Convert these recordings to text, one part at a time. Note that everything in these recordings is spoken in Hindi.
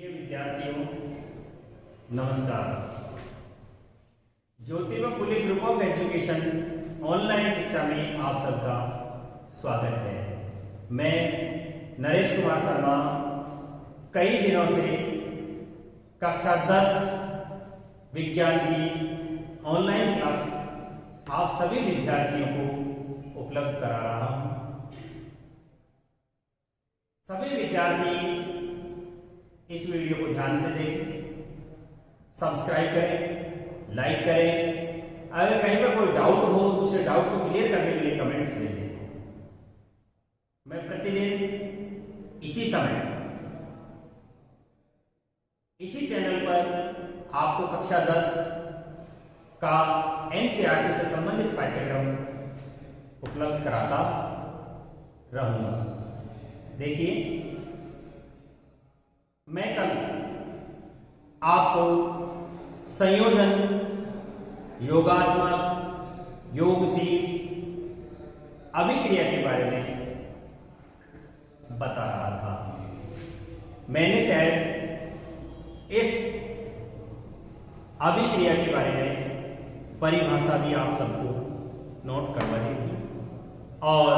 प्रिय विद्यार्थियों, नमस्कार। Jyotiba Phule group of education online शिक्षा में आप सबका स्वागत है। मैं नरेश कुमार शर्मा कई दिनों से कक्षा 10 विज्ञान की ऑनलाइन क्लास आप सभी विद्यार्थियों को उपलब्ध करा रहा हूं। सभी विद्यार्थी इस वीडियो को ध्यान से देखें, सब्सक्राइब करें, लाइक करें। अगर कहीं पर कोई डाउट हो तो उसे डाउट को क्लियर करने के लिए कमेंट्स भेजें। मैं प्रतिदिन इसी समय इसी चैनल पर आपको कक्षा 10 का एनसीईआरटी से संबंधित पाठ्यक्रम उपलब्ध कराता रहूंगा। देखिए, मैं कल आपको संयोजन, योगात्मक, योगशील अभिक्रिया के बारे में बता रहा था। मैंने शायद इस अभिक्रिया के बारे में परिभाषा भी आप सबको नोट करवा दी थी और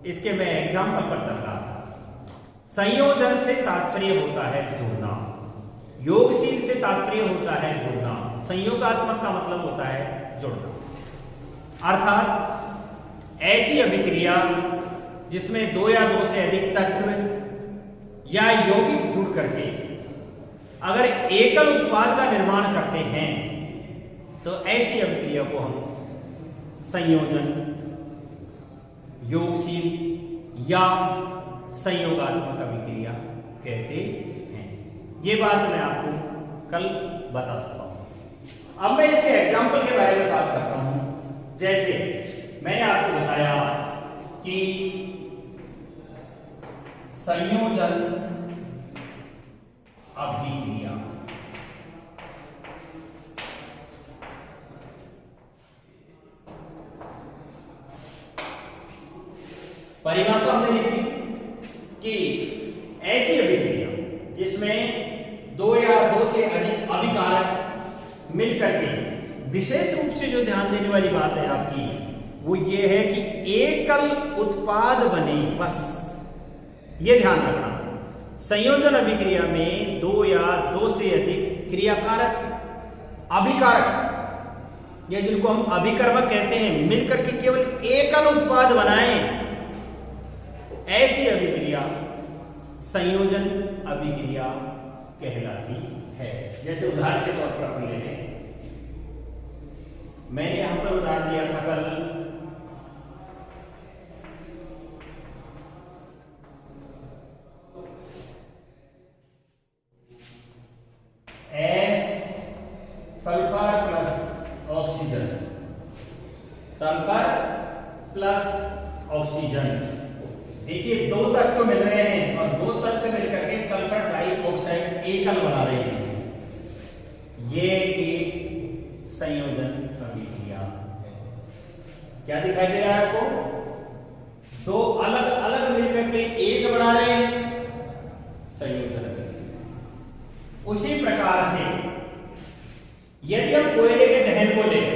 इसके मैं एग्जाम्पल पर चल रहा था। संयोजन से तात्पर्य होता है जोड़ना, योगशील से तात्पर्य होता है जोड़ना, संयोगात्मक का मतलब होता है जोड़ना। अर्थात ऐसी अभिक्रिया जिसमें दो या दो से अधिक तत्व या यौगिक जुड़ करके अगर एकल उत्पाद का निर्माण करते हैं तो ऐसी अभिक्रिया को हम संयोजन, योगशील या संयोगात्मक अभिक्रिया कहते हैं। ये बात मैं आपको कल बता चुका हूं। अब मैं इसके एग्जाम्पल के बारे में बात करता हूं। जैसे मैंने आपको बताया कि संयोजन अभिक्रिया, परिभाषा हमने लिखी कि ऐसी अभिक्रिया जिसमें दो या दो से अधिक अभिकारक मिलकर के, विशेष रूप से जो ध्यान देने वाली बात है आपकी वो ये है कि एकल उत्पाद बने, बस ये ध्यान रखना। संयोजन अभिक्रिया में दो या दो से अधिक क्रियाकारक, अभिकारक या जिनको हम अभिकर्मक कहते हैं, मिलकर के केवल एकल उत्पाद बनाएं, ऐसी अभिक्रिया संयोजन अभिक्रिया कहलाती है। जैसे उदाहरण के तौर पर अपन ले लें, मैंने यहां पर उदाहरण दिया था कल S sulphur plus oxygen, sulphur plus oxygen. देखिए, दो तत्व मिल रहे हैं और दो तत्व मिलकर के सल्फर डाइऑक्साइड एकल बना रहे हैं। ये एक संयोजन अभिक्रिया है। क्या दिखाई दे रहा है आपको? दो अलग अलग मिलकर के एक बना रहे हैं, संयोजन अभिक्रिया। उसी प्रकार से यदि हम कोयले के दहन को लें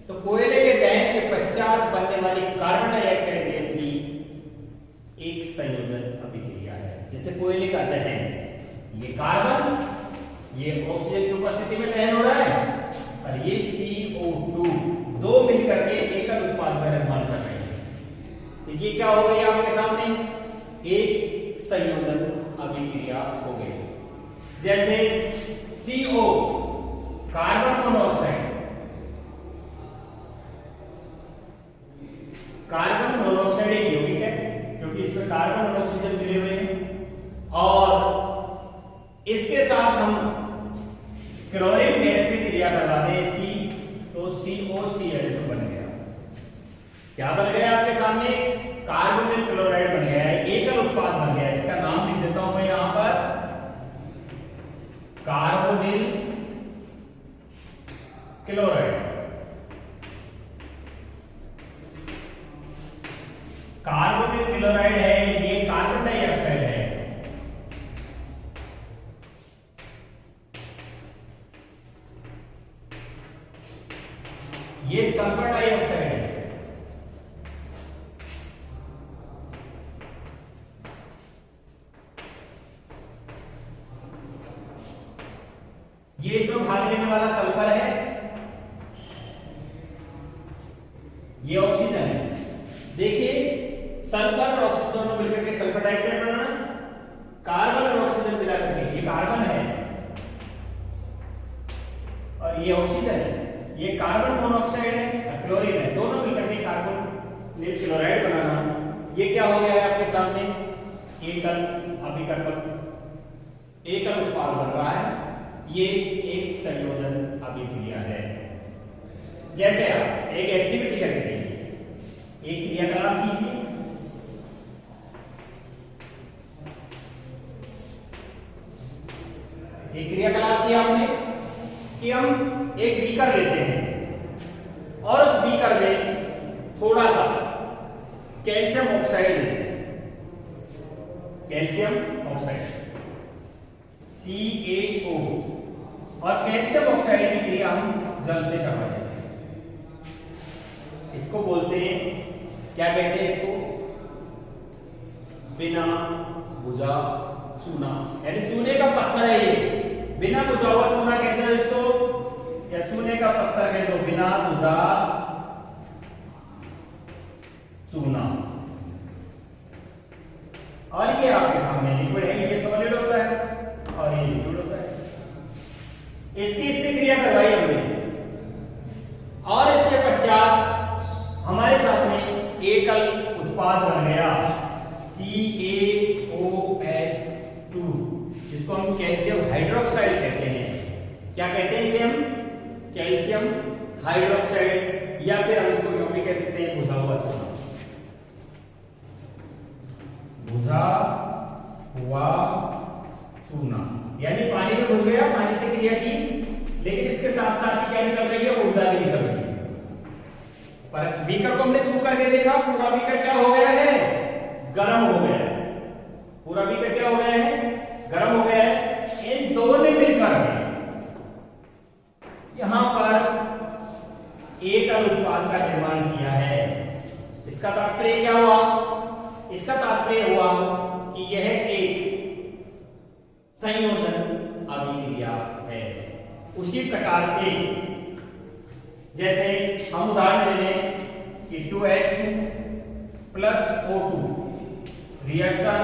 तो कोयले के दहन के पश्चात बनने वाली कार्बन डाइऑक्साइड गैस भी एक संयोजन अभिक्रिया है। जैसे कोयले का दहन, ये कार्बन, ये ऑक्सीजन की उपस्थिति में दहन हो रहा है और ये CO2, दो मिलकर के एकल उत्पाद का निर्माण कर रहे हैं। तो ये क्या हो गई आपके सामने? एक संयोजन अभिक्रिया हो गई। जैसे CO, carbon monoxide, carbon monoxide एक यौगिक है क्योंकि इसमें कार्बन और ऑक्सीजन मिले हुए हैं और इसके साथ हम क्लोरीन गैस से क्रिया करवाते हैं इसकी, तो COCl2 बन गया। क्या बन गया आपके सामने? कार्बोनिल क्लोराइड बन गया है, एकल उत्पाद बन गया। इसका नाम लिख देता हूं मैं यहां पर, कार्बोनिल क्लोराइड। कार्बोनिल क्लोराइड है, ये कार्बन डाइऑक्साइड है। ये सल्फर डाइऑक्साइड है, ये इसमें भाग लेने वाला सल्फर है, ये ऑक्सीजन है। देखिए सल्फर और ऑक्सीजन दोनों मिलकर के सल्फर डाइऑक्साइड बनाना, कार्बन और ऑक्सीजन मिलाकर के ये कार्बन है और ये ऑक्सीजन है, ये कार्बन मोनोऑक्साइड है और क्लोरीन है, दोनों मिलकर के कार्बन क्लोराइड बनाना। ये क्या हो गया है आपके सामने, एकल अभिकर्मक, एकल उत्पाद बन रहा है, ये एक संयोजन अभिक्रिया है। जैसे आप एक एक्टिविटी करके देखिए, एक क्रियाकलाप कीजिए, एक क्रियाकलाप किया आपने कि हम एक बीकर लेते हैं और उस बीकर में थोड़ा सा कैल्शियम ऑक्साइड लेते हैं, कैल्शियम ऑक्साइड CaO, और कैल्शियम ऑक्साइड की क्रिया हम जल से करवाते हैं। इसको बोलते हैं, क्या कहते हैं इसको, बिना बुझा चूना, यानी चूने का पत्थर है ये, बिना बुझा हुआ चूना कहते हैं इसको, या चूने का पत्थर कह दो, बिना बुझा चूना। और ये आपके सामने लिक्विड है, ये सॉलिड होता है और ये लिक्विड होता है। इसकी इससे क्रिया करवाई हमने और इसके पश्चात हमारे सामने एकल उत्पाद बन गया CaOH2, जिसको हम कैल्शियम हाइड्रोक्साइड कहते हैं। क्या कहते हैं इसे हम, कैल्शियम हाइड्रोक्साइड, या फिर हम इसको यूं भी कह सकते हैं बुझा हुआ चूना, बुझा हुआ चूना, यानी पानी में घुस गया, पानी से क्रिया की, लेकिन इसके साथ साथ क्या निकल रही है, ऊर्जा भी निकल रही है। पर बीकर को हमने छू करके देखा, पूरा बीकर क्या हो गया है, गर्म हो गया है, पूरा बीकर क्या हो गया है, गर्म हो गया है। इन दोनों ने मिलकर यहां पर एकल उत्पाद का निर्माण किया है। इसका तात्पर्य क्या हुआ, इसका तात्पर्य हुआ कि यह एक संयोजन अभिक्रिया है। उसी प्रकार से जैसे हम उदाहरण ले लें कि 2H2 plus O2 reaction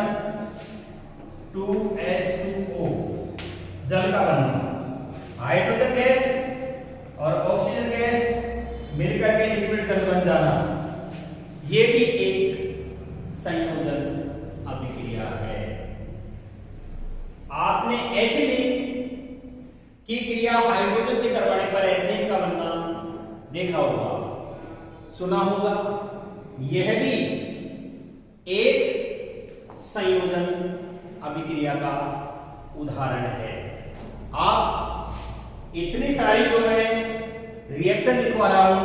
2H2O, जल का बनना, हाइड्रोजन गैस और ऑक्सीजन गैस मिलकर के लिक्विड जल बन जाना, यह भी एक संयोजन अभिक्रिया है। आपने एथिलीन की क्रिया हाइड्रोजन से करवाने पर एथेन का बनना देखा होगा, सुना होगा, यह भी एक संयोजन अभिक्रिया का उदाहरण है। आप इतनी सारी जो मैं रिएक्शन लिखवा रहा हूं,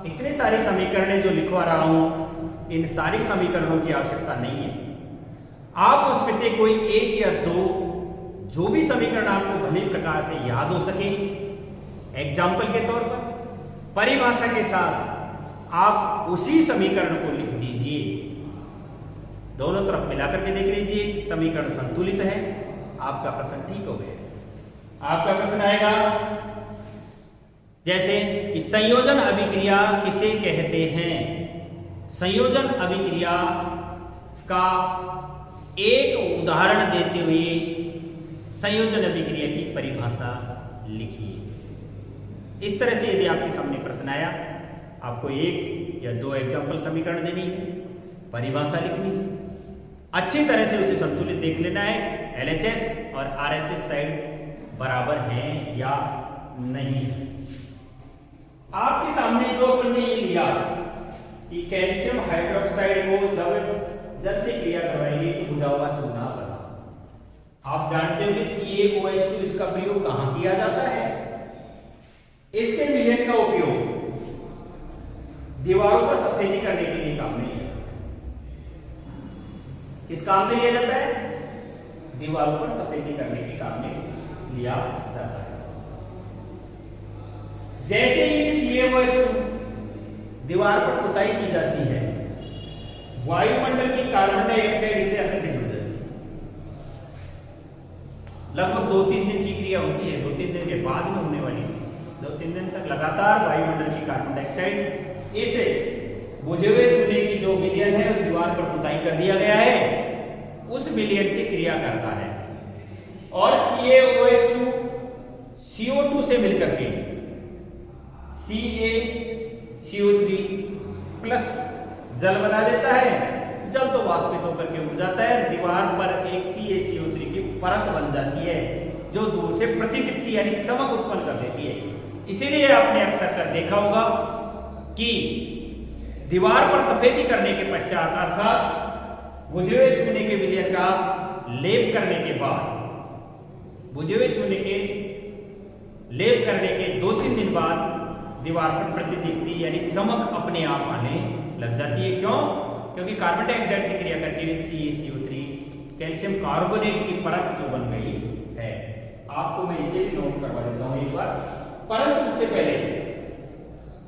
इतनी सारी समीकरणें जो लिखवा रहा हूं, इन सारी समीकरणों की आवश्यकता नहीं है। आप उसमें से कोई एक या दो, जो भी समीकरण आपको भली प्रकार से याद हो सके, एग्जाम्पल के तौर पर परिभाषा के साथ आप उसी समीकरण को लिख दीजिए, दोनों तरफ मिलाकर के देख लीजिए, समीकरण संतुलित है, आपका प्रश्न ठीक हो गया। आपका प्रश्न आएगा जैसे कि संयोजन अभिक्रिया किसे कहते हैं। संयोजन अभिक्रिया का एक उदाहरण देते हुए संयोजन अभिक्रिया की परिभाषा लिखिए। इस तरह से यदि आपके सामने प्रश्न आया, आपको एक या दो एग्जाम्पल समीकरण देनी है, परिभाषा लिखनी है, अच्छी तरह से उसे संतुलित देख लेना है, LHS और RHS साइड बराबर हैं या नहीं। आपके सामने जो अपन ने ये लिया कि कैल्शियम हाइड्रोक्साइड को जब जल से क्रिया करवाएंगे तो बुझा हुआ चूना बना। आप जानते हो कि CaOH2 इसका प्रयोग कहां किया जाता है। इसके मिलियन का उपयोग दीवारों पर सफेदी करने के लिए काम में लिया। किस काम में लिया जाता है, दीवारों पर सफेदी करने के काम में लिया जाता है। जैसे ही CaOH2 दीवार पर पुताई की जाती है, वायुमंडल की कार्बन डाइऑक्साइड इसे आकर जुड़ जाती है। लगभग 2-3 दिन की क्रिया होती है, 2-3 दिन के बाद में होने वाली, 2-3 दिन तक लगातार वायुमंडल की कार्बन डाइऑक्साइड इसे बुझे हुए चूने की जो विलयन है उस दीवार पर पुताई कर दिया गया है, उस विलयन से क्रिया करता है और CaOH2 CO2 से मिलकर के CaCO3 प्लस जल बना देता है। जल तो वाष्पित होकर के उड़ जाता है, दीवार पर एक CaCO3 की परत बन जाती है जो दूर से प्रतिदीप्ति यानी चमक उत्पन्न कर देती है। इसीलिए आपने अक्सर कर देखा होगा कि दीवार पर सफेदी करने के पश्चात अर्थात बुझे हुए चूने के विलयन का लेप करने के बाद, बुझे हुए चूने के लेप करने के 2-3 दिन बाद दीवार पर प्रतिदीप्ति यानी चमक अपने आप आने लग जाती है। क्यों? क्योंकि कार्बन डाइऑक्साइड से क्रिया करके CaCO3 कैल्शियम कार्बोनेट की परत जो बन गई है। आपको मैं इसे भी नोट करवा देता हूं एक बार, परंतु उससे पहले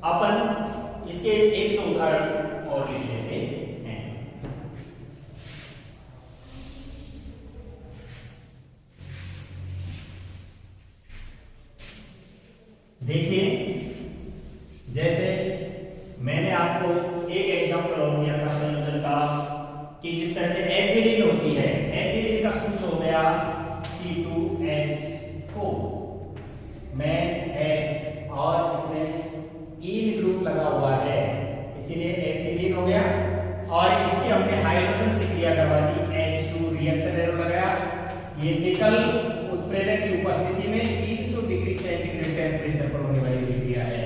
अपन इसके एक दो उदाहरण और लिख लेते हैं। देखिए, जैसे मैंने आपको एक एग्जांपल और दिया था संयोजन का कि जिस तरह से एथिलीन होती है, एथिलीन का सूत्र हो गया C2H4 में है और इसमें ईन ग्रुप लगा हुआ है, इसीलिए एथिलीन हो गया। और इसकी हमने हाइड्रोजन से क्रिया करवा दी, H2 रिएक्शन एरो लगाया। ये निकल उत्प्रेरक की उपस्थिति में 300 डिग्री सेंटीग्रेड टेम्परेचर पर होने वाली क्रिया है।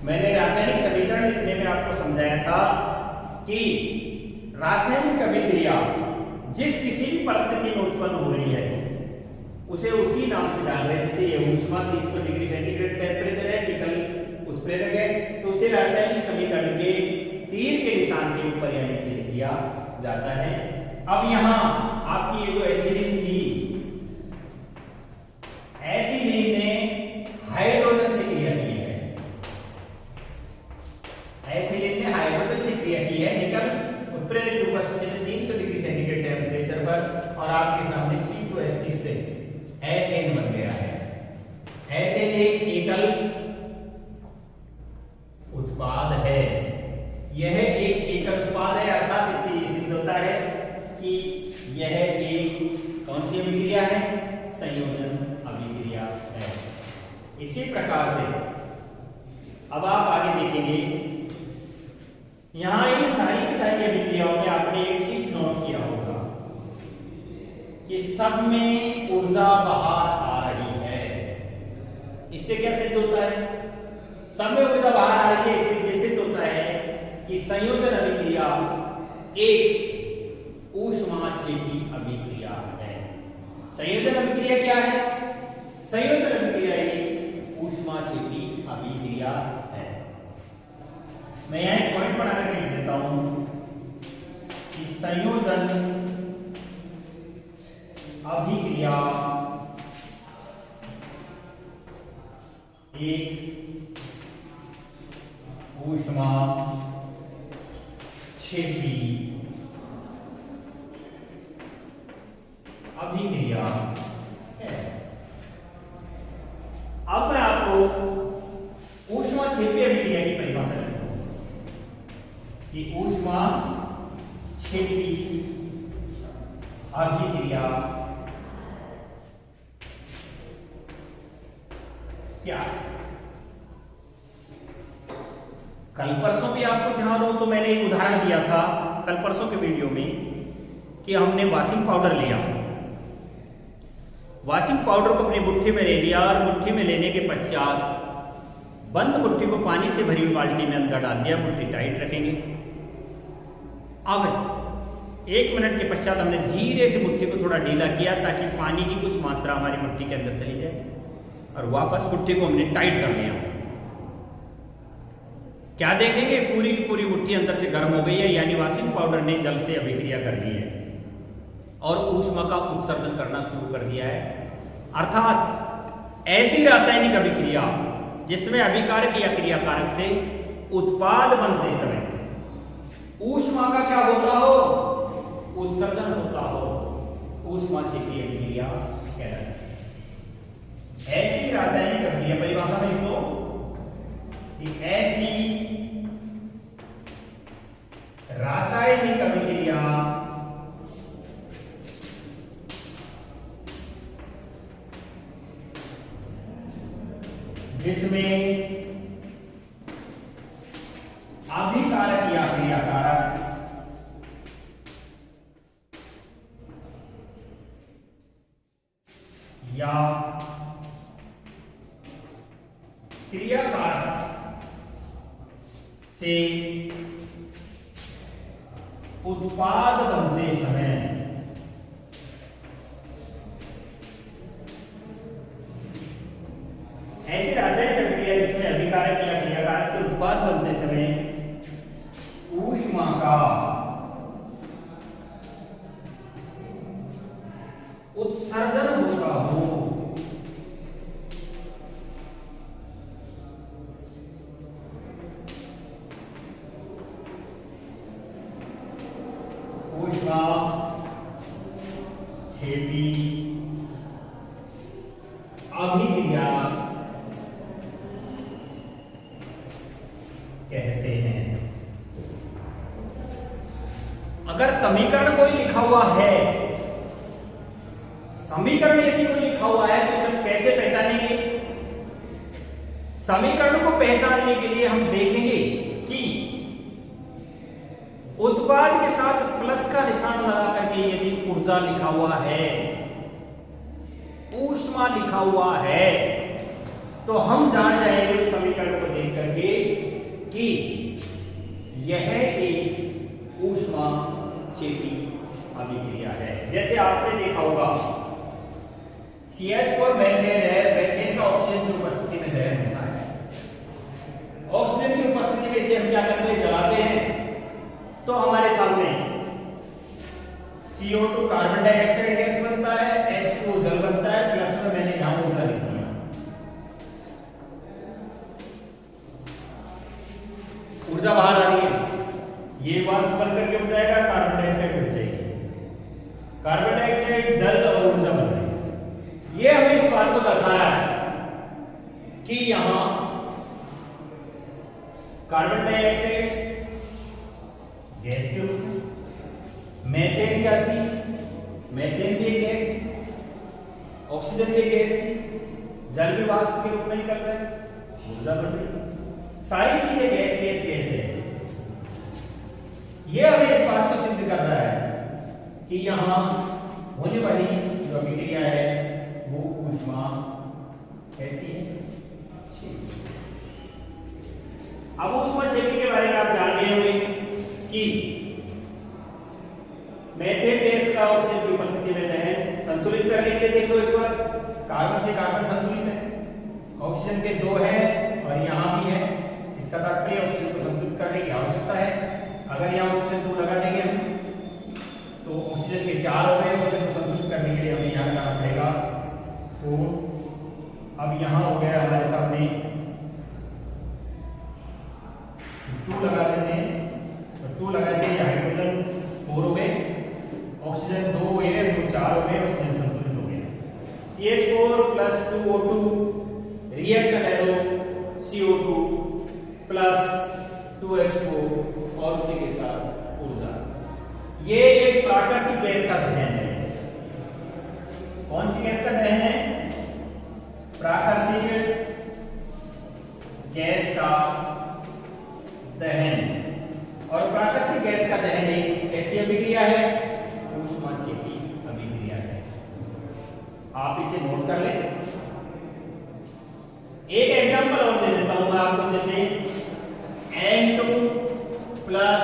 मैंने रासायनिक समीकरण लिखने में आपको समझाया था कि रासायनिक अभिक्रिया जिस किसी भी परिस्थिति में उत्पन्न हो रही है उसे उसी नाम से डाल रहे हैं। जैसे ये ऊष्मा 300 डिग्री सेंटीग्रेड टेम्परेचर है, निकल उत्प्रेरक है, तो उसे रासायनिक समीकरण के तीर के निशान के ऊपर यानी से लिख दिया जाता है। अब यहाँ आपकी ये जो एथिलीन थी, एथिलीन ने हाइड्रोजन से क्रिया की है, एथिलीन ने हाइड्रोजन से क्रिया की है निकल उत्प्रेरक की उपस्थिति में 300 डिग्री सेंटीग्रेड टेम्परेचर पर, और आपके सामने C2H6 से एथेन बन गया है। एथेन एक एकल उत्पाद है, यह एक एकल उत्पाद है, अर्थात इससे ये सिद्ध होता है कि यह एक कौन सी अभिक्रिया है? संयोजन अभिक्रिया है। इसी प्रकार से अब आप आगे देखेंगे, यहां इन सारी की सारी अभिक्रियाओं में आपने एक चीज नोट किया होगा कि सब में ऊर्जा बाहर आ रही है। इससे क्या सिद्ध होता है? सब में ऊर्जा बाहर आ रही है, इससे ये सिद्ध होता है कि संयोजन अभिक्रिया एक ऊष्माक्षेपी अभिक्रिया है। संयोजन अभिक्रिया क्या है? संयोजन अभिक्रिया एक ऊष्माक्षेपी अभिक्रिया है। मैं यहां एक पॉइंट बना करके लिख देता हूं कि संयोजन अभिक्रिया एक ऊष्मा क्षेपी अभिक्रिया है। अब मैं आपको ऊष्मा क्षेपी अभिक्रिया की परिभाषा देता हूं कि ऊष्मा क्षेपी अभिक्रिया क्या है? कल परसों भी आपको ध्यान हो तो मैंने एक उदाहरण दिया था कल परसों के वीडियो में कि हमने वॉशिंग पाउडर लिया, वॉशिंग पाउडर को अपनी मुट्ठी में ले लिया और मुट्ठी में लेने के पश्चात बंद मुट्ठी को पानी से भरी हुई बाल्टी में अंदर डाल दिया, मुट्ठी टाइट रखेंगे। अब 1 मिनट के पश्चात हमने धीरे से मुट्ठी को थोड़ा ढीला किया ताकि पानी की कुछ मात्रा हमारी मुट्ठी के अंदर चली जाए, और वापस मुट्ठी को हमने टाइट कर लिया। क्या देखेंगे? पूरी की पूरी मुट्ठी अंदर से गर्म हो गई है, यानी वॉशिंग पाउडर ने जल से अभिक्रिया कर दी है और ऊष्मा का उत्सर्जन करना शुरू कर दिया है। अर्थात ऐसी रासायनिक अभिक्रिया जिसमें अभिकारक या क्रियाकारक से उत्पाद बनते समय ऊष्मा का क्या होता हो, उत्सर्जन होता हो, ऊष्माक्षेपीय अभिक्रिया कहलाती है। ऐसी रासायनिक अभिक्रिया परिभाषा में लिखो कि ऐसी रासायनिक अभिक्रिया जिसमें अभिकारक या क्रियाकारक या क्रियाकारक से उत्पाद बनते समय ऐसी रासायनिक प्रक्रिया जिसमें अभिकारक या क्रियाकारक से उत्पाद बनते समय ऊष्मा का उत्सर्जन होता हो, ऊष्मा क्षेपी अभिक्रिया कहते हैं। अगर समीकरण कोई लिखा हुआ है, समीकरण यदि कोई लिखा हुआ है तो हम कैसे पहचानेंगे? समीकरण को पहचानने के लिए हम देखेंगे कि उत्पाद के साथ प्लस का निशान लगा करके यदि ऊर्जा लिखा हुआ है, ऊष्मा लिखा हुआ है, तो हम जान जाएंगे उस समीकरण को देख करके कि यह एक ऊष्मा क्षेपी अभिक्रिया है। जैसे आपने देखा होगा CH4 मेथेन है, मेथेन का ऑक्सीजन की उपस्थिति में दहन होता है। ऑक्सीजन की उपस्थिति में इसे हम क्या करते हैं, जलाते हैं, तो हमारे सामने CO2 कार्बन डाइऑक्साइड गैस बनता है, H2 जल बनता है, प्लस में मैंने यहां ऊर्जा लिख दिया। ऊर्जा बाहर आ रही है, ये वाष्प बन करके उठ जाएगा, कार्बन डाइऑक्साइड उठ जाएगी, कार्बन डाइऑक्साइड जल और ऊर्जा बन रही है। ये हमें इस बात को दर्शाया है कि यहां कार्बन डाइऑक्साइड गैस के रूप में, मेथेन क्या थी, मेथेन भी एक गैस थी, ऑक्सीजन भी एक गैस थी, जल भी वाष्प के रूप में निकल रहा है, ऊर्जा बढ़ रही है, सारी चीजें गैस गैस गैस है। ये हमें इस बात को सिद्ध कर रहा है कि यहां होने वाली जो अभिक्रिया है वो ऊष्मा कैसी है, अब ऊष्मा क्षेपी के बारे में आप जान गए होंगे कि मेथेन गैस का ऑक्सीजन की उपस्थिति में दहन संतुलित करने के लिए देखो एक बार, कार्बन से कार्बन संतुलित है, ऑक्सीजन के 2 है और यहां भी है, इसका तात्पर्य ऑक्सीजन को संतुलित करने की आवश्यकता है। अगर यहां ऑक्सीजन 2 लगा देंगे हम तो ऑक्सीजन के 4 हो गए, ऑक्सीजन को संतुलित करने के लिए हमें यहां लगाना पड़ेगा। तो अब यहां हो गया हमारे सामने 2 लगा देते हैं, तो 2 लगाते हैं, हाइड्रोजन 4 हो गए, ऑक्सीजन 2 हुए, वो 4 हो गए, ऑक्सीजन संतुलित हो गया। CH4 + 2O2 reaction arrow CO2 + 2H2 और उसी के साथ ऊर्जा। ये एक प्राकृतिक गैस का दहन है। कौन सी गैस का दहन है? प्राकृतिक गैस का दहन। और प्राकृतिक गैस का दहन एक ऐसी अभिक्रिया है, ऊष्माक्षेपी अभिक्रिया है। आप इसे नोट कर लें। एक एग्जांपल और दे देता हूं मैं आपको, जैसे N2 +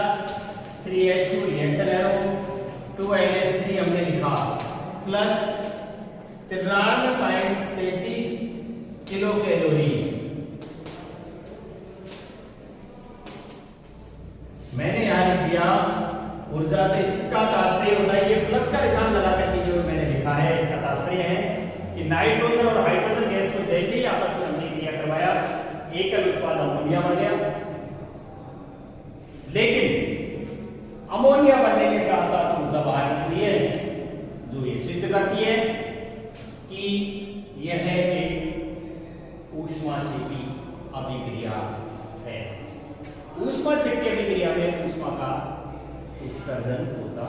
3H2 reaction arrow 2NH3 हमने लिखा प्लस 93.33 किलो कैलोरी। मैंने यहां लिख दिया ऊर्जा, तो इसका तात्पर्य होता है, ये प्लस का निशान लगा करके जो मैंने लिखा है, इसका तात्पर्य है कि नाइट्रोजन और हाइड्रोजन गैस को जैसे ही आपस में हमने क्रिया करवाया, एकल उत्पाद अमोनिया बन गया, लेकिन अमोनिया बनने के साथ साथ ऊर्जा बाहर निकली है, जो ये सिद्ध करती है कि यह एक ऊष्माक्षेपी अभिक्रिया है। ऊष्माक्षेपी अभिक्रिया में ऊष्मा का उत्सर्जन होता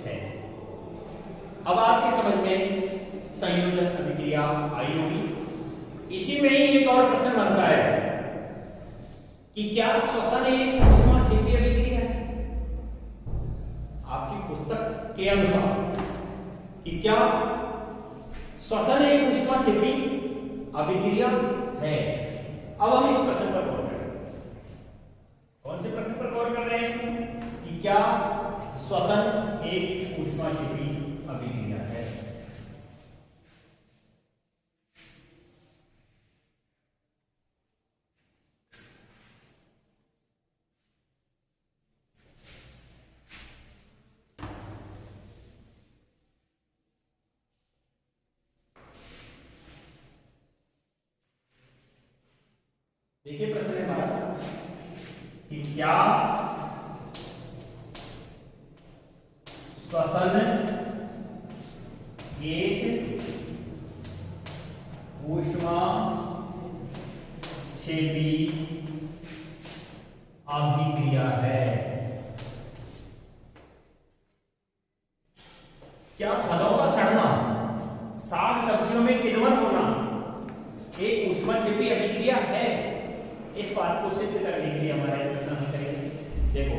है। अब आपकी समझ में संयोजन अभिक्रिया आई होगी। इसी में ही एक और प्रश्न बनता है कि क्या श्वसन एक ऊष्माक्षेपी अभिक्रिया है? आपकी पुस्तक के अनुसार कि क्या श्वसन एक ऊष्माक्षेपी अभिक्रिया है? अब हम इस प्रश्न पर गौर करें। कौन से प्रश्न पर गौर कर रहे हैं कि क्या श्वसन एक ऊष्माक्षेपी अभिक्रिया है? देखिए प्रश्न है हमारा कि क्या श्वसन एक ऊष्माक्षेपी अभिक्रिया है? क्या फलों का सड़ना, साग सब्जियों में किण्वन होना एक ऊष्माक्षेपी अभिक्रिया है? इस बात को सिद्ध करने के लिए हमारे प्रश्न हम करेंगे। देखो,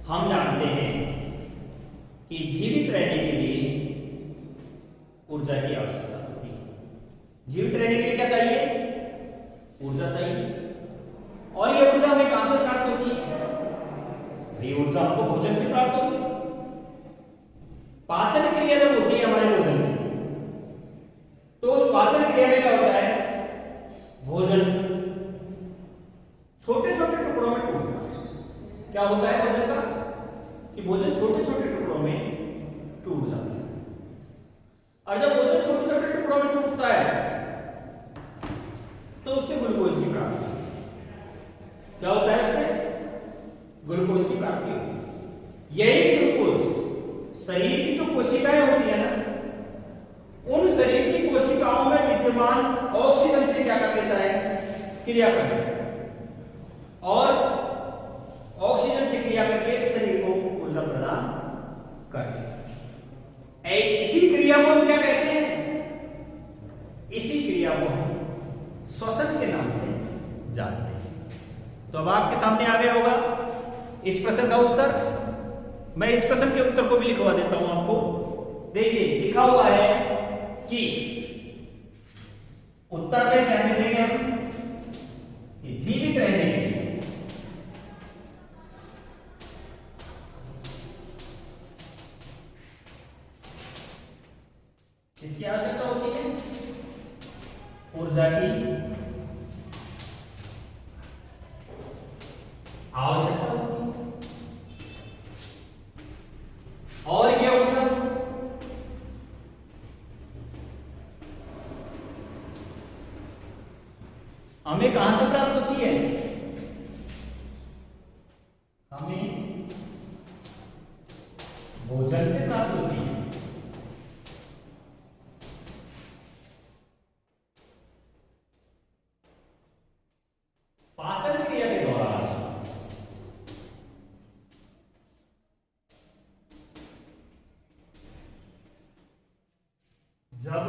हम जानते हैं कि जीवित रहने के लिए ऊर्जा की आवश्यकता होती है। जीवित रहने के लिए क्या चाहिए? ऊर्जा चाहिए। और ये ऊर्जा हमें कहां से प्राप्त होती है? भाई ऊर्जा हमको भोजन से प्राप्त होती है। पाचन क्रिया जब होती है हमारे भोजन की, तो उस पाचन क्रिया में क्या होता है? भोजन छोटे छोटे टुकड़ों में टूटता है। क्या होता है भोजन का? कि भोजन छोटे छोटे टुकड़ों में टूट जाता है। और जब भोजन छोटे छोटे टुकड़ों में टूटता है तो उससे ग्लूकोज की प्राप्ति होती है। क्या होता है? उससे ग्लूकोज की प्राप्ति होती है। यही ग्लूकोज शरीर की जो कोशिकाएं होती है ना, उन शरीर की कोशिकाओं में विद्यमान ऑक्सीजन से क्या कर लेता है? क्रिया कर लेता है। और ऑक्सीजन से क्रिया करके शरीर को ऊर्जा प्रदान कर देता है। इसी क्रिया को हम क्या कहते हैं? इसी क्रिया को हम श्वसन के नाम से जानते हैं। तो अब आपके सामने आ गया होगा इस प्रश्न का उत्तर। मैं इस प्रश्न के उत्तर को भी लिखवा देता हूं आपको। देखिए लिखा हुआ है कि उत्तर में क्या लिखेंगे हम? कि जीवित रहने के लिए इसकी आवश्यकता होती है? ऊर्जा की आवश्यकता होती है। और यह ऊर्जा हमें कहां से प्राप्त होती है? हमें भोजन से प्राप्त होती है। पाचन क्रिया के दौरान जब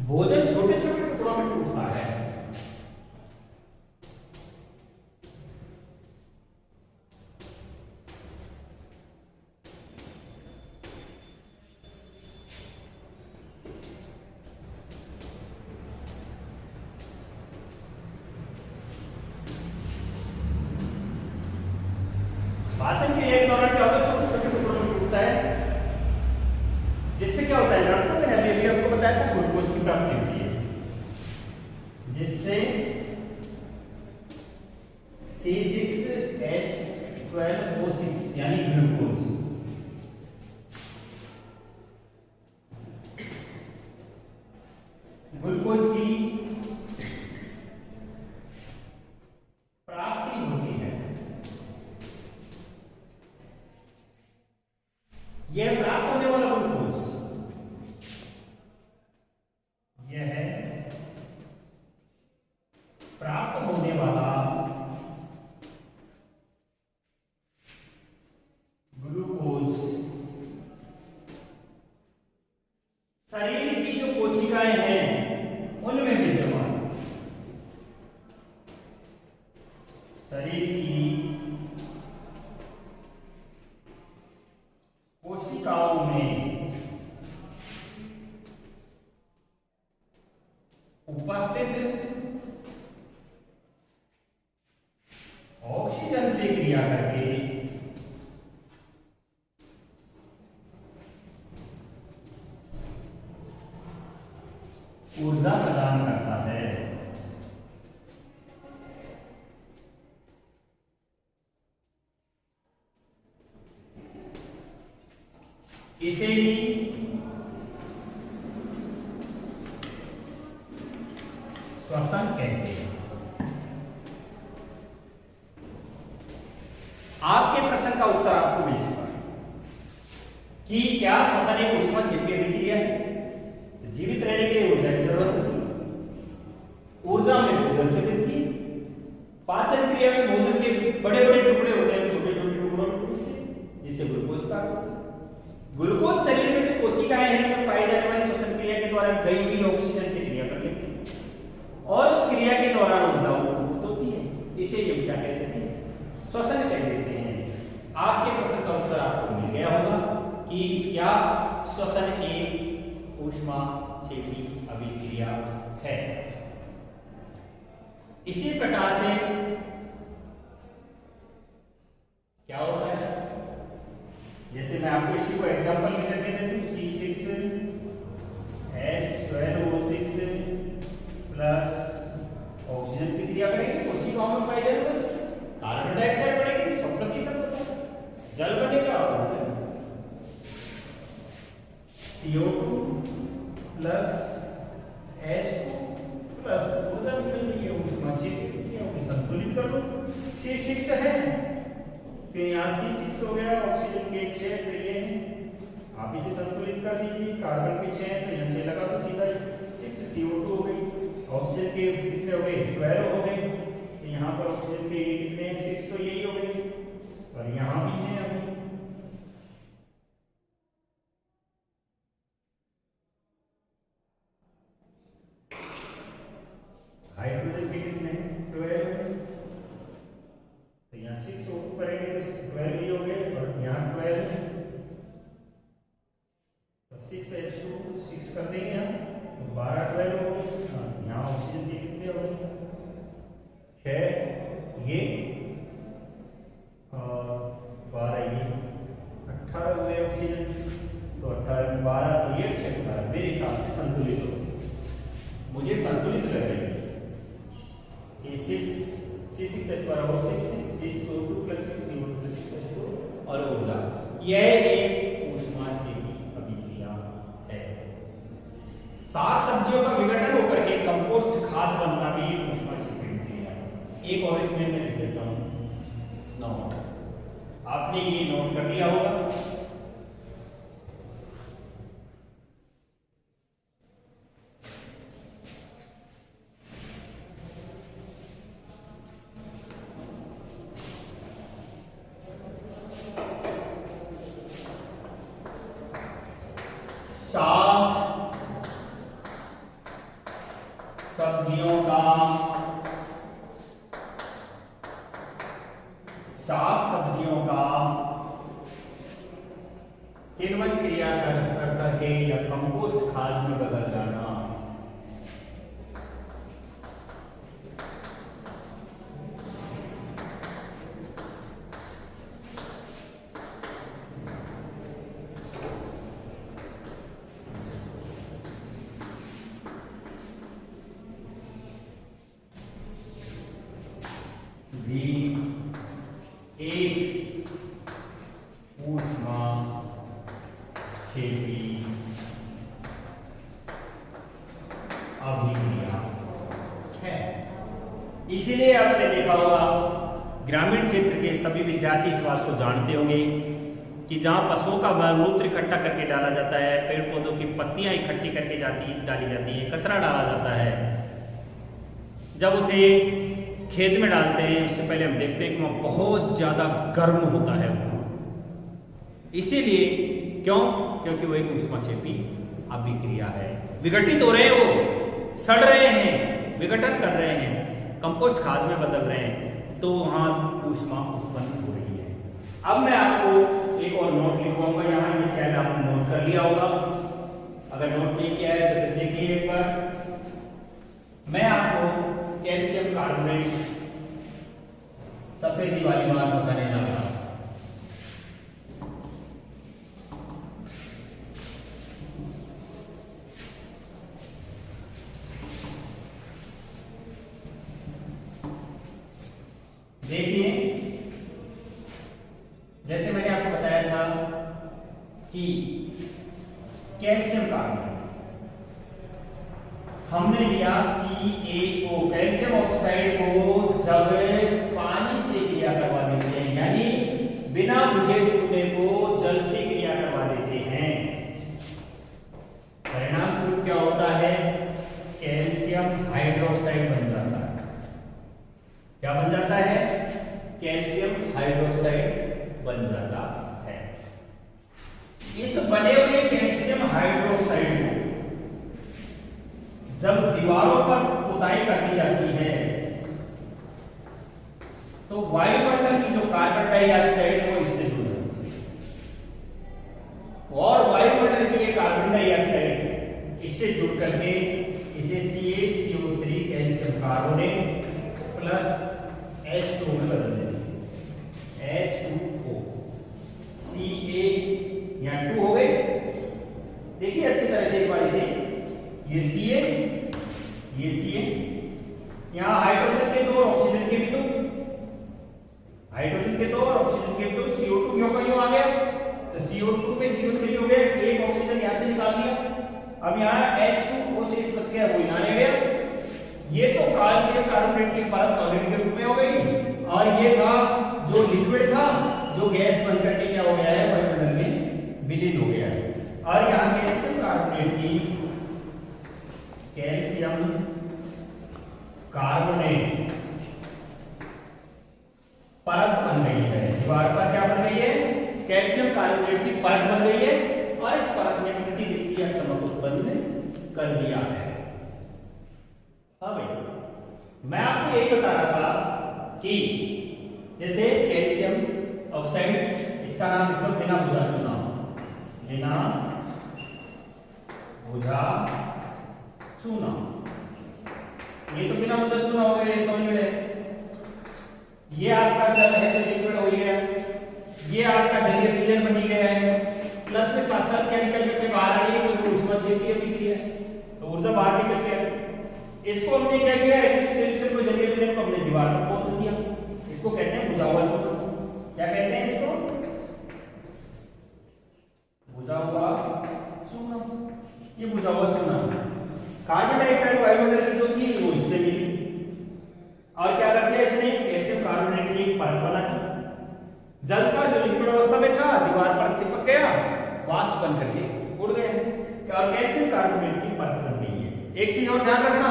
भोजन छोटे छोटे टुकड़ों में टूटता है पाचन क्रिया के दौरान क्या होता है? छोटे छोटे टुकड़ों में टूटता है, जिससे क्या होता है? लड़कों में मैंने अभी आपको बताया था ग्लूकोज की प्राप्ति होती है, जिससे C6H12O6 यानी ग्लूकोज ग्लूकोज की प्राप्ति विद्यमान शरीर की कोशिकाओं में उपस्थित ऑक्सीजन से क्रिया करके ऊर्जा प्रदान करता है। इसे ही श्वसन कहते हैं। आपके प्रश्न का उत्तर आपको मिल चुका है कि क्या श्वसन एक ऊष्माक्षेपीय अभिक्रिया है? जीवित रहने के लिए ऊर्जा की जरूरत होती है। ऊर्जा में भोजन से मिलती है। पाचन क्रिया में भोजन के बड़े बड़े टुकड़े होते हैं, छोटे छोटे टुकड़ों में, जिससे ग्लूकोज प्राप्त होता है। ग्लूकोज शरीर में जो कोशिकाएं हैं उनमें पाई जाने वाली श्वसन क्रिया के द्वारा गई हुई ऑक्सीजन से क्रिया कर लेती है और उस क्रिया के दौरान ऊर्जा उत्पन्न होती है। इसे ये क्या कहते हैं? श्वसन कह देते हैं। आपके प्रश्न का उत्तर आपको मिल गया होगा कि क्या श्वसन एक ऊष्माक्षेपी अभिक्रिया है। इसी प्रकार से क्या होता है, जैसे मैं आपको इसी को एग्जांपल में करके चलूं, C6H12O6 प्लस ऑक्सीजन से क्रिया करेंगे, कोशिकाओं में पाई जाएगी, कार्बन डाइऑक्साइड बढ़ेगी, 100% होता है, जल बनेगा और CO2 प्लस H2 प्लस ऊर्जा निकल रही है, ऊष्माक्षेपी संतुलित कर लो। C6 है तो यहाँ C6 हो गया, ऑक्सीजन के 6 तो ये आप इसे संतुलित कर दीजिए। कार्बन के 6 तो यहाँ 6 लगा तो सीधा 6 CO2 हो गई। ऑक्सीजन के कितने हो गए? 12 हो गए। यहाँ पर ऑक्सीजन के कितने? 6 तो यही हो गई और यहाँ भी है अभी। हाइड्रोजन के कितने? 12 है तो यहाँ 6 करेंगे तो 12 ही हो गए और यहाँ 12 है तो 6H2 6 कर देंगे हम तो 12 12 हो गए। यहाँ ऑक्सीजन के कितने हो गए? 6 ये और 12 ये 18 हो गए ऑक्सीजन, तो 18 12 तो ये 6 18 मेरे हिसाब से संतुलित हो गए, मुझे संतुलित लग रही है। C6H12O6 6O2 plus 6CO2 plus 6H2 और ऊर्जा, यह एक ऊष्माक्षेपी अभिक्रिया है। साग सब्जियों का विघटन होकर के कंपोस्ट खाद बनना भी एक ऊष्माक्षेपी अभिक्रिया है। एक और इसमें मैं लिख देता हूं नोट, आपने ये नोट कर लिया होगा। साग सब्जियों का किण्वन क्रिया करके या कंपोस्ट खाद में बदल जाना। एक ऊष्माक्षेपी अभिक्रिया है। इसीलिए आपने देखा होगा ग्रामीण क्षेत्र के सभी विद्यार्थी इस बात को जानते होंगे कि जहाँ पशुओं का मलमूत्र इकट्ठा करके डाला जाता है, पेड़ पौधों की पत्तियां इकट्ठी करके डाली जाती है, कचरा डाला जाता है, जब उसे खेत में डालते हैं उससे पहले हम देखते हैं कि वह बहुत ज़्यादा गर्म होता है। इसीलिए क्यों? क्योंकि वो एक ऊष्माक्षेपी अभिक्रिया है, विघटित हो रहे हैं वो, सड़ रहे हैं, विघटन कर रहे हैं, कंपोस्ट खाद में बदल रहे हैं, तो वहां ऊष्मा उत्पन्न हो रही है। अब मैं आपको एक और नोट लिखवाऊंगा यहाँ, ये शायद आपने नोट कर लिया होगा। अगर नोट नहीं किया है तो फिर देखिए एक बार। मैं आपको कैल्शियम कार्बोनेट सफेदी वाली बात बताने जा रहा हूं। देखिए, जैसे मैंने आपको बताया था कि कैल्शियम कार्बोनेट हमने लिया CaO, कैल्शियम ऑक्साइड को जब पानी से क्रिया करवा देते हैं, यानी बिना बुझे चूने को जल से क्रिया करवा देते हैं, परिणाम स्वरूप क्या होता है? कैल्शियम हाइड्रोक्साइड बन जाता है। क्या बन जाता है? कैल्शियम हाइड्रोक्साइड बन जाता है। इस बने हुए कैल्शियम हाइड्रोक्साइड को जब दीवारों पर पुताई कर दी जाती है तो वायुमंडल की जो कार्बन डाइऑक्साइड है वो इससे जुड़ जाती है, और वायुमंडल की ये कार्बन डाइऑक्साइड इससे जुड़ करके इसे CaCO3 calcium carbonate plus H2O में बदल देती है। H2O, Ca यहाँ 2 हो गए। देखिए अच्छी तरह से एक बार इसे, ये Ca, ये Ca, यहाँ हाइड्रोजन के 2 और ऑक्सीजन के भी 2, हाइड्रोजन के 2 और ऑक्सीजन के 2, CO2 यूं का यूं आ गया, तो CO2 पे CO3 हो गया, एक ऑक्सीजन यहाँ से निकाल दिया। अब यहाँ H2O शेष बच गया, वो यहाँ ले गया। ये तो कैल्शियम कार्बोनेट की परत सॉलिड के रूप में हो गई, और ये था जो लिक्विड था, जो गैस बन करके क्या हो गया है? वायुमंडल में विलीन हो गया है। और यहाँ कैल्शियम कार्बोनेट की, कैल्शियम कार्बोनेट परत बन गई है, दीवार पर क्या बन गई है? कैल्शियम कार्बोनेट की परत बन गई है, और इस परत ने प्रतिदीप्तीय चमक उत्पन्न कर दिया है। हाँ भाई, मैं आपको यही बता रहा था कि जैसे कैल्शियम ऑक्साइड, इसका नाम लिखो बिना बुझा चूना, बिना बुझा चूना, ये तो बिना बुझा चूना हो गया, ये सॉलिड है। ये आपका जल है तो लिक्विड हो गया, ये आपका जलीय विलयन बन गया है, प्लस के साथ साथ क्या निकल करके बाहर आ रही है? तो ऊष्मा क्षेत्रीय अभिक्रिया, तो ऊर्जा बाहर निकल के इसको हमने क्या किया? सॉल्यूशन को जलीय विलयन को हमने दीवार पर पोत दिया, इसको कहते हैं बुझा हुआ चूना। क्या कहते हैं इसको? बुझा हुआ चूना। ये बुझा हुआ चूना, कार्बन डाइऑक्साइड वायुमंडल की जो थी वो इससे मिली, और क्या कर दिया इसने? कैल्शियम कार्बोनेट की परत बना दी। जल का जो लिक्विड अवस्था में था दीवार पर चिपक गया, वाष्प बन करके उड़ गया, और कैल्शियम कार्बोनेट की परत बन गई है। एक चीज और ध्यान रखना,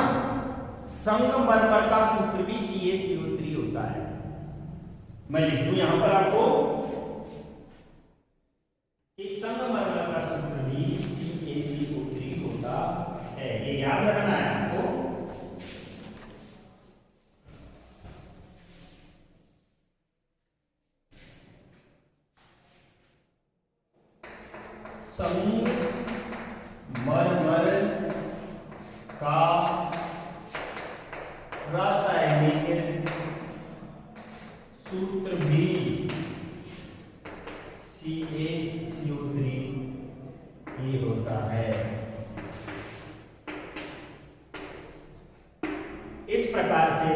संगमरमर का सूत्र भी CaCO3 होता है। मैं लिख दूं यहां पर आपको कि संगमरमर का सूत्र भी CaCO3 होता है, ये याद रखना है आपको। संगमरमर का रासायनिक सूत्र भी CaCO3 ही होता है। इस प्रकार से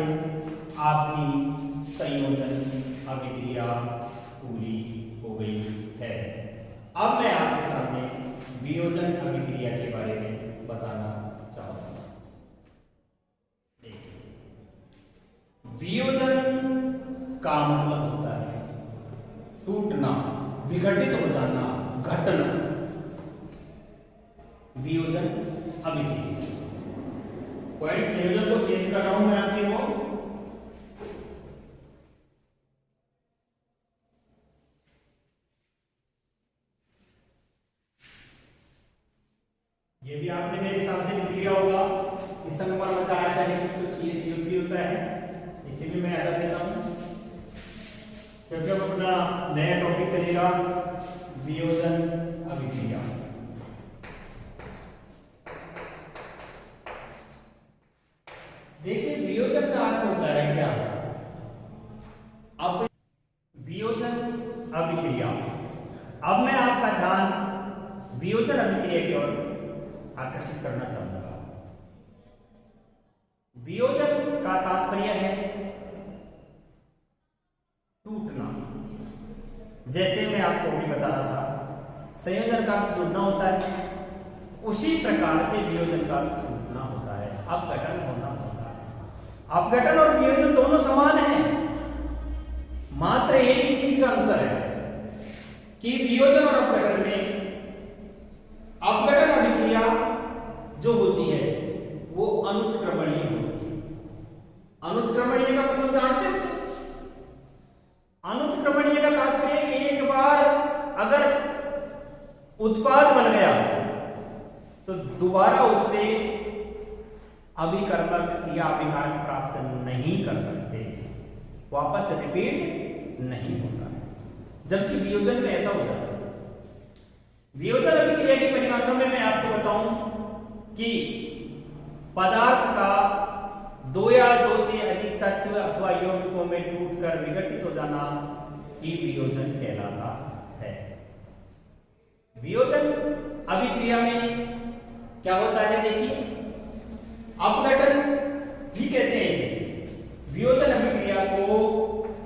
आपकी संयोजन अभिक्रिया पूरी हो गई है। अब मैं आपके सामने वियोजन अभिक्रिया के बारे में बताना चाहूंगा। वियोजन का मतलब होता है टूटना, विघटित हो जाना, घटना। वियोजन अभिक्रिया, पॉइंट संयोजन को चेंज कर रहा हूं मैं आपके को। ये भी आपने मेरे हिसाब से लिख लिया होगा। इस संगमरमर का रासायनिक सूत्र CaCO3 होता है, इसे भी मैं हटा देता हूं क्योंकि अब अपना नया टॉपिक चलेगा वियोजन अभिक्रिया। देखिए वियोजन का अर्थ होता है क्या? अब वियोजन अभिक्रिया, अब मैं आपका ध्यान वियोजन अभिक्रिया की ओर आकर्षित करना चाहूंगा। वियोजन का तात्पर्य है टूटना। जैसे मैं आपको अभी बता रहा था संयोजन का अर्थ जुड़ना होता है, उसी प्रकार से वियोजन का अर्थ टूटना होता है, अपघटन होना होता है। अपघटन और वियोजन दोनों समान हैं, मात्र एक ही चीज का अंतर है कि वियोजन और अपघटन में अपघटन अभिक्रिया जो होती है वो अनुत्क्रमणीय होती है। अनुत्क्रमणीय का मतलब जानते हो? अनुत्क्रमणीय का तात्पर्य कि एक बार अगर उत्पाद बन गया तो दोबारा उससे अभिकर्मक या अभिकारक प्राप्त नहीं कर सकते, वापस रिपीट नहीं होता है, जबकि वियोजन में ऐसा हो जाता है। वियोजन अभिक्रिया की परिभाषा में मैं आपको बताऊं कि पदार्थ का दो या दो से अधिक तत्व अथवा यौगिकों में टूटकर विघटित हो जाना ही वियोजन कहलाता है। वियोजन अभिक्रिया में क्या होता है? देखिए अपघटन भी कहते हैं इसे। वियोजन अभिक्रिया को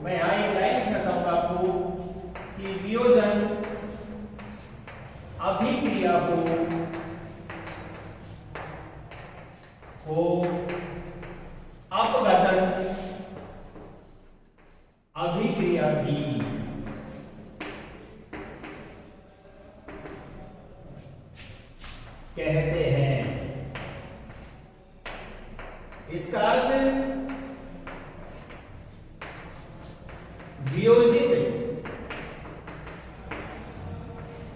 मैं यहां एक लाइन लिखना चाहूंगा आपको कि वियोजन अभिक्रिया को अपघटन अभिक्रिया भी कहते हैं। इसका अर्थ वियोजित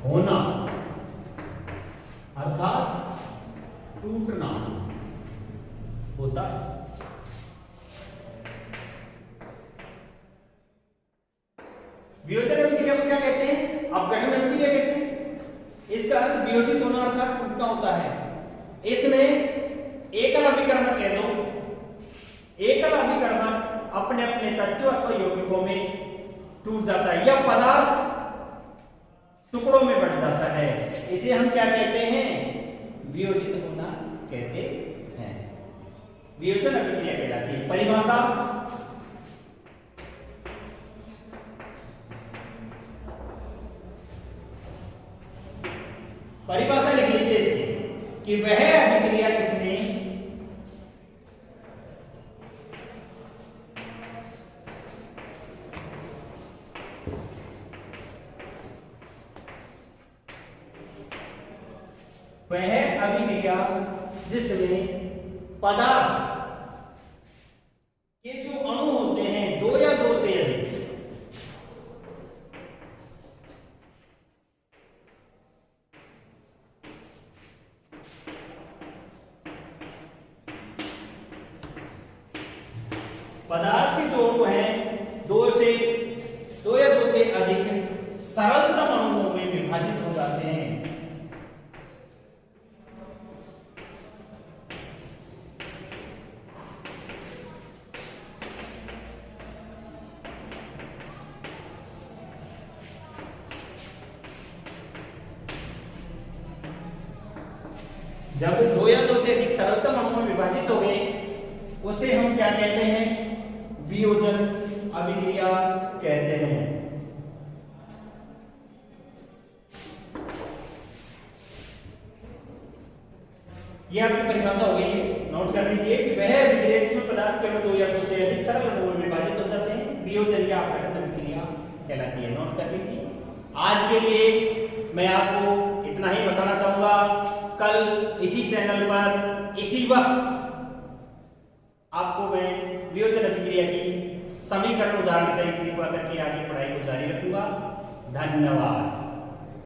होना अर्थात टूटना होता है। वियोजन अभिक्रिया को क्या कहते हैं? अपघटन अभिक्रिया कहते हैं। इसका अर्थ वियोजित होना अर्थात टूटना होता है। इसमें एकल अभिकर्मक कह दो, एकल अभिकर्मक अपने अपने तत्व अथवा यौगिकों में टूट जाता है या पदार्थ टुकड़ों में बढ़ जाता है। इसे हम क्या कहते हैं? वियोजित होना कहते हैं। वियोजन अभिक्रिया कहलाती है। परिभाषा परिभाषा लिख लीजिए इसकी कि वह अभिक्रिया जिसमें पदार्थ के जो अणु होते हैं दो या दो से अधिक, पदार्थ के जो अणु हैं दो या दो से अधिक सरलतम अणुओं में विभाजित हो जाते हैं। जब दो या दो से अधिक सरलतम अणुओं में विभाजित हो गए उसे हम क्या कहते हैं? वियोजन अभिक्रिया कहते हैं। यह आपकी परिभाषा हो गई है, नोट कर लीजिए कि वह अभिक्रिया जिसमें पदार्थ के अणु दो या दो से अधिक सरल अणुओं में विभाजित हो जाते हैं वियोजन या अपघटन अभिक्रिया कहलाती है। नोट कर लीजिए। आज के लिए मैं आपको इतना ही बताना चाहूंगा। कल इसी चैनल पर इसी वक्त आपको मैं वियोजन अभिक्रिया की समीकरण उदाहरण सहित करके आगे पढ़ाई को जारी रखूंगा। धन्यवाद।